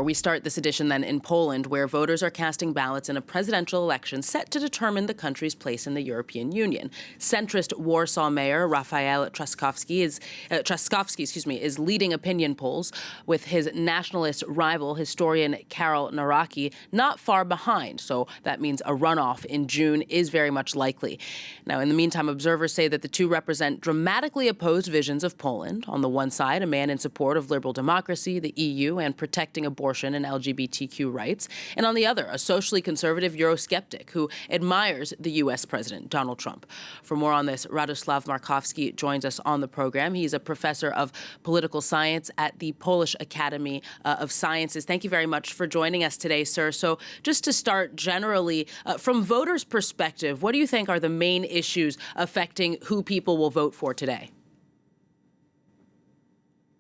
We start this edition then in Poland, where voters are casting ballots in a presidential election set to determine the country's place in the European Union. Centrist Warsaw Mayor Rafał Trzaskowski, is leading opinion polls, with his nationalist rival, historian Karol Nawrocki, not far behind. So that means a runoff in June is very much likely. Now, in the meantime, observers say that the two represent dramatically opposed visions of Poland. On the one side, a man in support of liberal democracy, the EU, and protecting abortion and LGBTQ rights, and on the other, a socially conservative Eurosceptic who admires the U.S. President, Donald Trump. For more on this, Radoslav Markowski joins us on the program. He's a professor of political science at the Polish Academy of Sciences. Thank you very much for joining us today, sir. So just to start generally, from voters' perspective, what do you think are the main issues affecting who people will vote for today?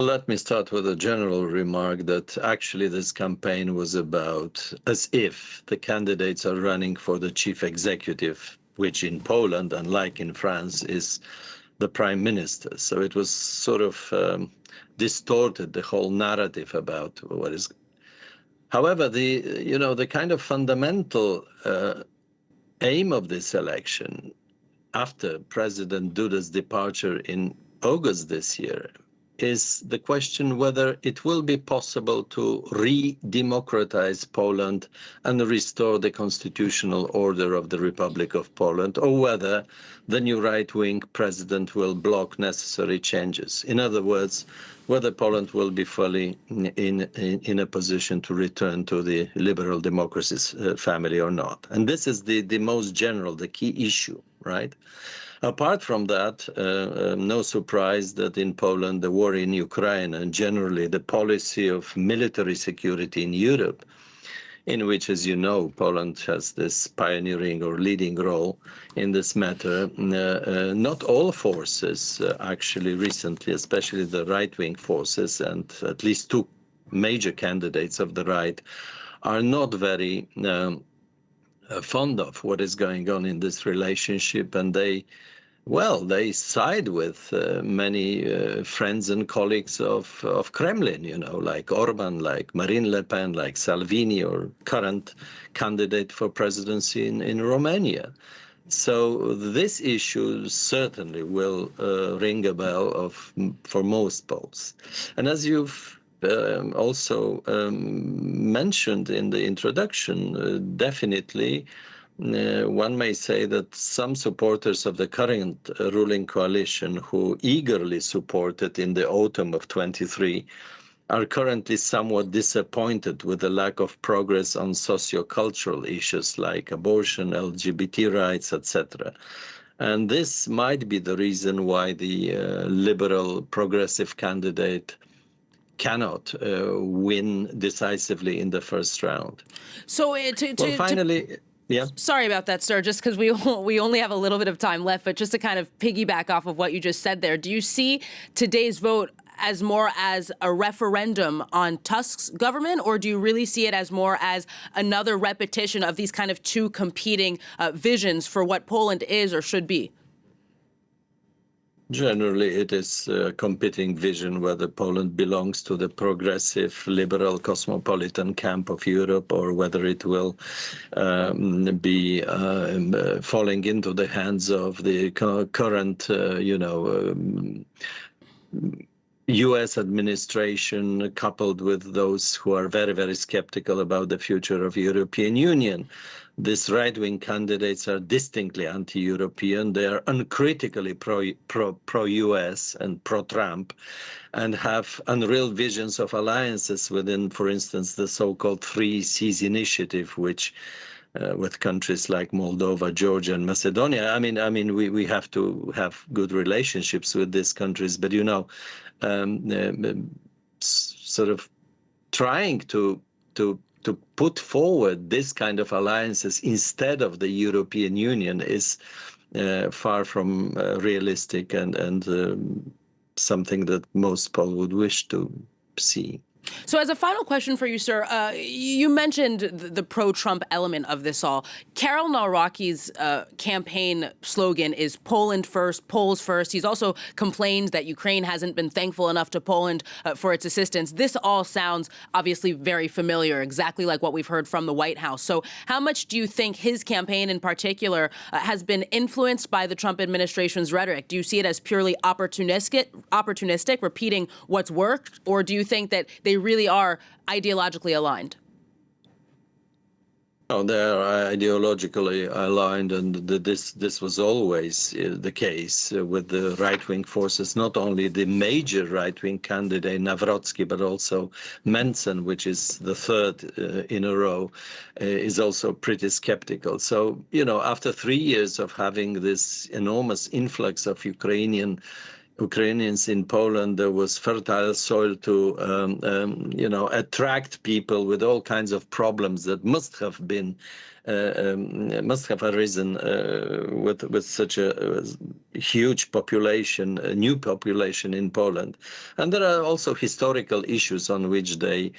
Let me start with a general remark that actually this campaign was about as if the candidates are running for the chief executive, which in Poland, unlike in France, is the prime minister. So it was sort of distorted the whole narrative about what is. However, the kind of fundamental aim of this election after President Duda's departure in August this year is the question whether it will be possible to re-democratize Poland and restore the constitutional order of the Republic of Poland, or whether the new right-wing president will block necessary changes. In other words, whether Poland will be fully in a position to return to the liberal democracy's family or not. And this is the most general, the key issue, right? Apart from that, no surprise that in Poland, the war in Ukraine and generally the policy of military security in Europe, in which, as you know, Poland has this pioneering or leading role in this matter. Not all forces actually recently, especially the right-wing forces, and at least two major candidates of the right, are not very fond of what is going on in this relationship, and they side with many friends and colleagues of Kremlin, like Orban, like Marine Le Pen, like Salvini, or current candidate for presidency in Romania. So this issue certainly will ring a bell for most Poles. And as you've also mentioned in the introduction, definitely one may say that some supporters of the current ruling coalition who eagerly supported in the autumn of 23 are currently somewhat disappointed with the lack of progress on socio-cultural issues like abortion, LGBT rights, etc. And this might be the reason why the liberal progressive candidate cannot win decisively in the first round. So finally. Yeah. Sorry about that, sir, just because we only have a little bit of time left, but just to kind of piggyback off of what you just said there, do you see today's vote as more as a referendum on Tusk's government, or do you really see it as more as another repetition of these kind of two competing visions for what Poland is or should be? Generally, it is a competing vision whether Poland belongs to the progressive, liberal, cosmopolitan camp of Europe, or whether it will be falling into the hands of the current, U.S. administration, coupled with those who are very, very skeptical about the future of European Union. These right-wing candidates are distinctly anti-European. They are uncritically pro-US and pro-Trump, and have unreal visions of alliances within, for instance, the so-called Three Seas Initiative, which with countries like Moldova, Georgia, and Macedonia. I mean, we have to have good relationships with these countries, but sort of trying to put forward this kind of alliances instead of the European Union is far from realistic and something that most Poles would wish to see. So as a final question for you, sir, you mentioned the pro-Trump element of this all. Karol Nawrocki's campaign slogan is Poland first, Poles first. He's also complained that Ukraine hasn't been thankful enough to Poland for its assistance. This all sounds obviously very familiar, exactly like what we've heard from the White House. So how much do you think his campaign in particular has been influenced by the Trump administration's rhetoric? Do you see it as purely opportunistic, repeating what's worked, or do you think that they really are ideologically aligned? Oh, they are ideologically aligned, and this was always the case with the right-wing forces. Not only the major right-wing candidate Nawrocki, but also Mencken, which is the third in a row, is also pretty skeptical. So, after 3 years of having this enormous influx of Ukrainians in Poland, there was fertile soil to, attract people with all kinds of problems that must have arisen with such a huge population, a new population in Poland. And there are also historical issues on which they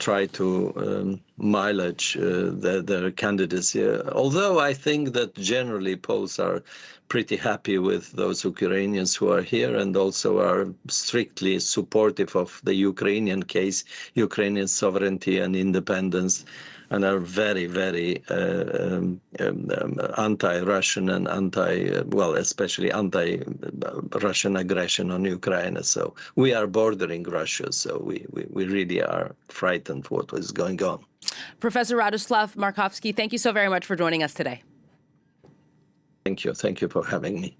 try to mileage their candidacy. Although I think that generally Poles are pretty happy with those Ukrainians who are here, and also are strictly supportive of the Ukrainian case, Ukrainian sovereignty and independence, and are very, very anti-Russian and especially anti-Russian aggression on Ukraine. So we are bordering Russia, so we really are frightened what is going on. Professor Radoslav Markowski, thank you so very much for joining us today. Thank you. Thank you for having me.